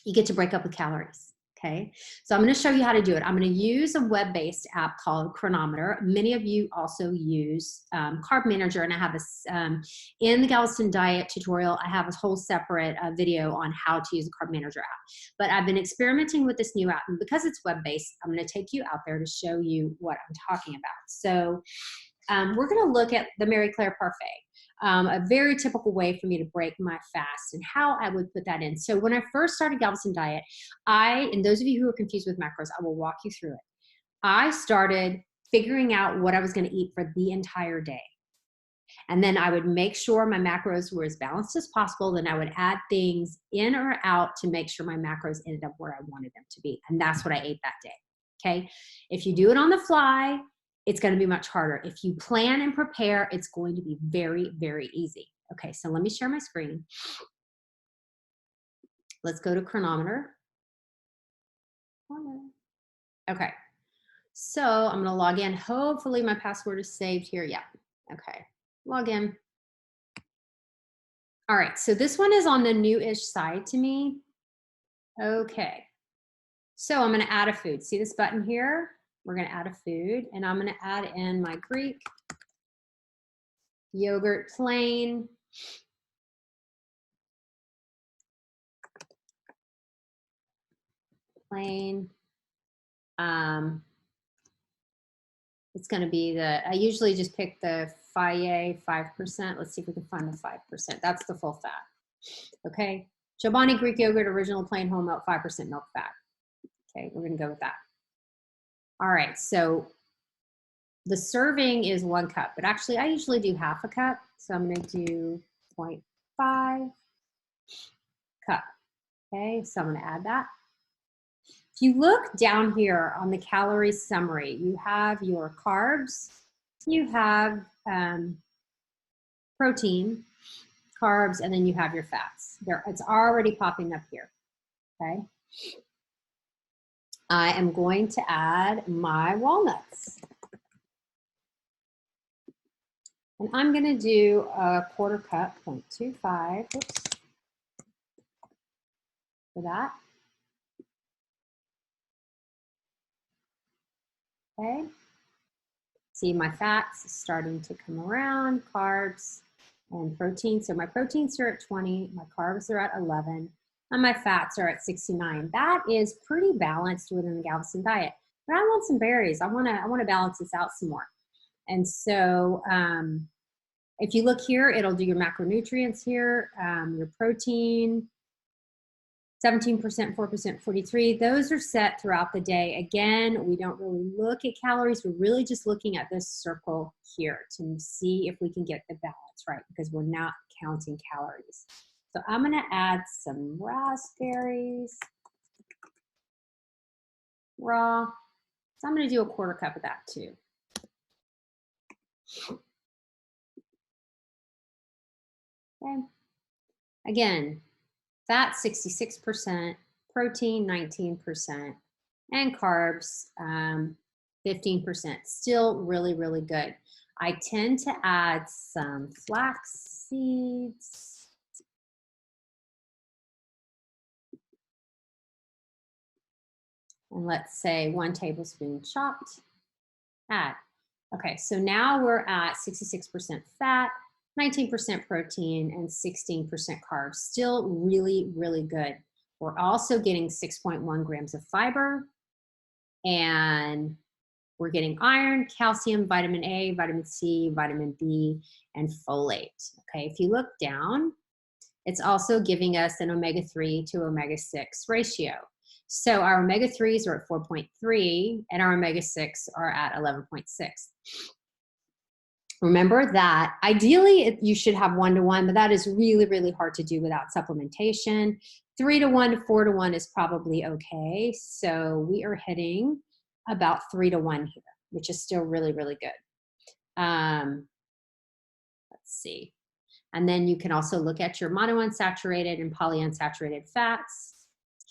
you get to break up with calories. Okay, so I'm going to show you how to do it. I'm going to use a web-based app called Cronometer. Many of you also use Carb Manager, and I have this in the Galveston Diet tutorial. I have a whole separate video on how to use the Carb Manager app. But I've been experimenting with this new app, and because it's web-based, I'm going to take you out there to show you what I'm talking about. So we're going to look at the Mary Claire Parfait. A very typical way for me to break my fast and how I would put that in. So when I first started Galveston Diet, and those of you who are confused with macros, I will walk you through it. I started figuring out what I was going to eat for the entire day. And then I would make sure my macros were as balanced as possible. Then I would add things in or out to make sure my macros ended up where I wanted them to be. And that's what I ate that day. Okay. If you do it on the fly, it's going to be much harder. If you plan and prepare, it's going to be very, very easy. Okay, so let me share my screen. Let's go to Cronometer. Okay, so I'm going to log in. Hopefully my password is saved here. Yeah, okay, log in. All right, so this one is on the new-ish side to me. Okay, so I'm going to add a food. See this button here? We're going to add a food, and I'm going to add in my Greek yogurt plain. It's going to be I usually just pick the Faye 5%. Let's see if we can find the 5%. That's the full fat. Okay. Chobani Greek yogurt, original plain whole milk, 5% milk fat. Okay, we're going to go with that. All right, so the serving is 1 cup, but actually I usually do half a cup. So I'm going to do 0.5 cup. Okay, so I'm going to add that. If you look down here on the calorie summary, you have your carbs, you have protein, carbs, and then you have your fats. It's already popping up here. Okay. I am going to add my walnuts. And I'm going to do a 1/4 cup, 0.25, whoops, for that. Okay. See my fats starting to come around, carbs and protein. So my proteins are at 20, my carbs are at 11, and my fats are at 69. That is pretty balanced within the Galveston diet. But I want some berries. I want to balance this out some more. And so if you look here, it'll do your macronutrients here, your protein, 17%, 4%, 43. Those are set throughout the day. Again, we don't really look at calories. We're really just looking at this circle here to see if we can get the balance right, because we're not counting calories. So I'm going to add some raspberries, raw. So I'm going to do a 1/4 cup of that too. Okay. Again, fat 66%, protein 19%, and carbs 15%. Still really, really good. I tend to add some flax seeds. And let's say 1 tablespoon chopped. Add. Okay, so now we're at 66% fat, 19% protein, and 16% carbs. Still really, really good. We're also getting 6.1 grams of fiber, and we're getting iron, calcium, vitamin A, vitamin C, vitamin B, and folate. Okay, if you look down, it's also giving us an omega-3 to omega-6 ratio. So our omega-3s are at 4.3 and our omega-6 are at 11.6. Remember that ideally you should have 1-to-1, but that is really, really hard to do without supplementation. 3-to-1 to 4-to-1 is probably okay. So we are hitting about 3-to-1 here, which is still really, really good. Let's see. And then you can also look at your monounsaturated and polyunsaturated fats.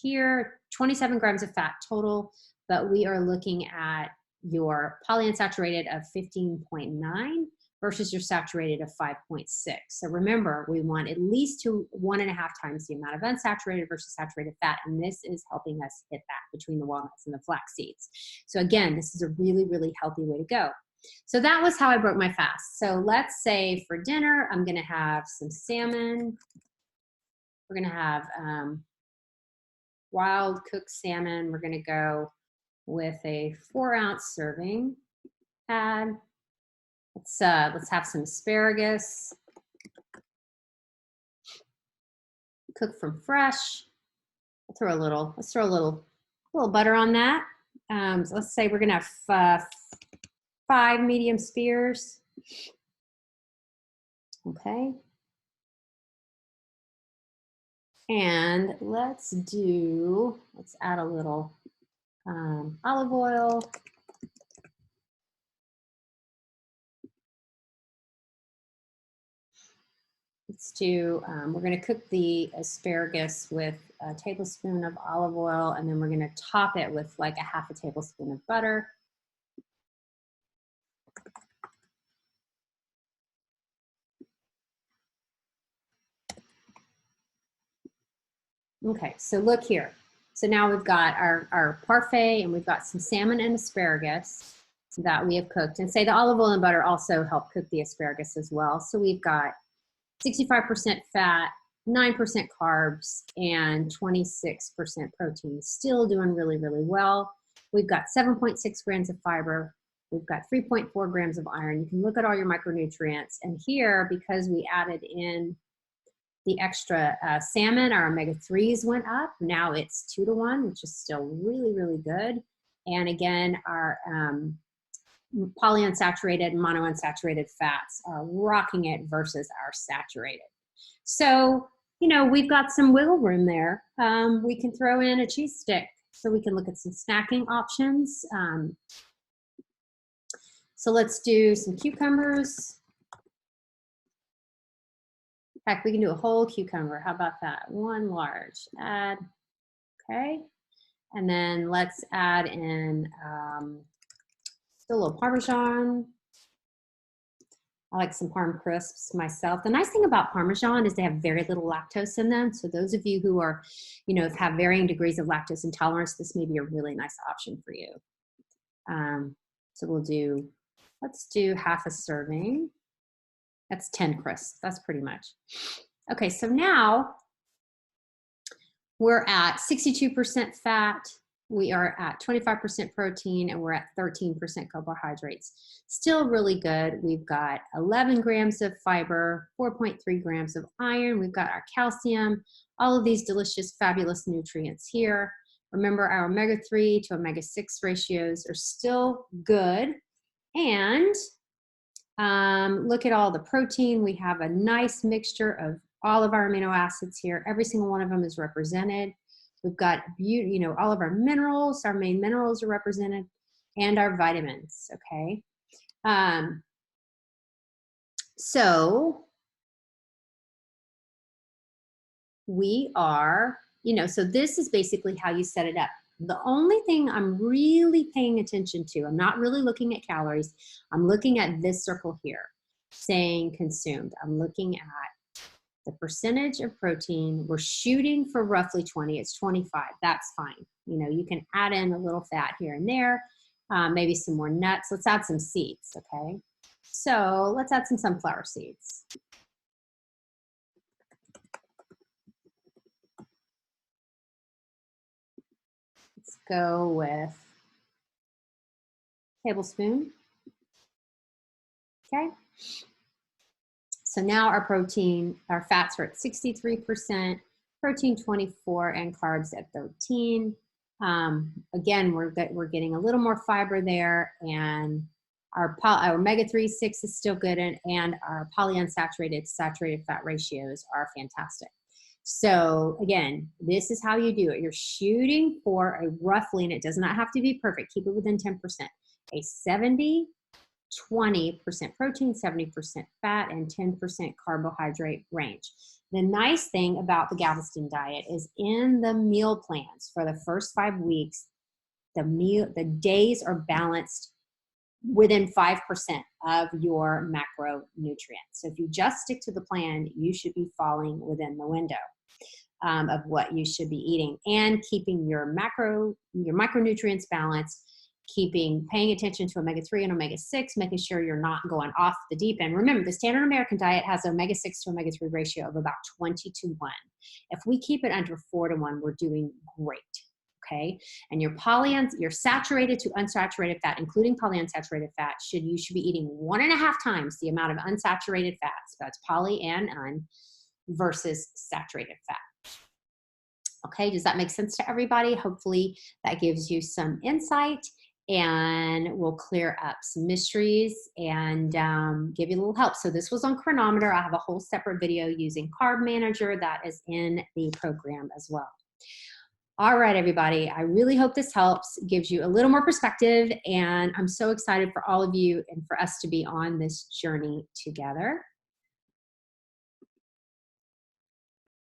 Here, 27 grams of fat total, but we are looking at your polyunsaturated of 15.9 versus your saturated of 5.6. So remember, we want at least 1.5 times the amount of unsaturated versus saturated fat, and this is helping us hit that between the walnuts and the flax seeds. So again, this is a really, really healthy way to go. So that was how I broke my fast. So let's say for dinner, I'm gonna have some salmon. We're gonna have wild cooked salmon. We're gonna go with a 4-ounce serving. Add. Let's have some asparagus. Cook from fresh. Let's throw a little butter on that. So let's say we're gonna have 5 medium spears. Okay. And let's add a little olive oil. We're gonna cook the asparagus with a tablespoon of olive oil, and then we're gonna top it with like a 1/2 tablespoon of butter. Okay, so look here. So now we've got our parfait, and we've got some salmon and asparagus that we have cooked. And say the olive oil and butter also help cook the asparagus as well. So we've got 65% fat, 9% carbs, and 26% protein. Still doing really, really well. We've got 7.6 grams of fiber. We've got 3.4 grams of iron. You can look at all your micronutrients. And here, because we added in the extra salmon, our omega-3s went up. Now it's 2-to-1, which is still really, really good. And again, our polyunsaturated and monounsaturated fats are rocking it versus our saturated. So, you know, we've got some wiggle room there. We can throw in a cheese stick, so we can look at some snacking options. So let's do some cucumbers. In fact, we can do a whole cucumber. How about that? 1 large. Add. Okay. And then let's add in still a little Parmesan. I like some Parm crisps myself. The nice thing about Parmesan is they have very little lactose in them. So those of you who are, you know, have varying degrees of lactose intolerance, this may be a really nice option for you. So let's do 1/2 serving. That's 10 crisps. That's pretty much. Okay, so now we're at 62% fat. We are at 25% protein, and we're at 13% carbohydrates. Still really good. We've got 11 grams of fiber, 4.3 grams of iron. We've got our calcium, all of these delicious, fabulous nutrients here. Remember, our omega-3 to omega-6 ratios are still good. And look at all the protein. We have a nice mixture of all of our amino acids here. Every single one of them is represented. We've got, you know, all of our minerals, our main minerals are represented, and our vitamins, okay? So we are, you know, so this is basically how you set it up. The only thing I'm really paying attention to, I'm not really looking at calories, I'm looking at this circle here, saying consumed. I'm looking at the percentage of protein. We're shooting for roughly 20, it's 25, that's fine. You know, you can add in a little fat here and there, maybe some more nuts. Let's add some seeds, okay? So let's add some sunflower seeds. Let's go with a tablespoon, okay? So now our protein, our fats are at 63%, protein 24, and carbs at 13. Again, we're getting a little more fiber there, and our omega-3, 6 is still good, and our polyunsaturated, saturated fat ratios are fantastic. So again, this is how you do it. You're shooting for a roughly, and it does not have to be perfect, keep it within 10%, a 20% protein, 70% fat, and 10% carbohydrate range. The nice thing about the Galveston diet is in the meal plans for the first 5 weeks, the days are balanced within 5% of your macronutrients. So if you just stick to the plan, you should be falling within the window of what you should be eating, and keeping your micronutrients balanced, paying attention to omega-3 and omega-6, making sure you're not going off the deep end. Remember, the standard American diet has omega-6 to omega-3 ratio of about 20 to 1. If we keep it under 4 to 1, we're doing great. Okay, and your saturated to unsaturated fat, including polyunsaturated fat, you should be eating 1.5 times the amount of unsaturated fats. That's poly and un versus saturated fat. Okay, does that make sense to everybody? Hopefully that gives you some insight and will clear up some mysteries and give you a little help. So this was on Cronometer. I have a whole separate video using Carb Manager that is in the program as well. All right, everybody, I really hope this helps, gives you a little more perspective, and I'm so excited for all of you and for us to be on this journey together.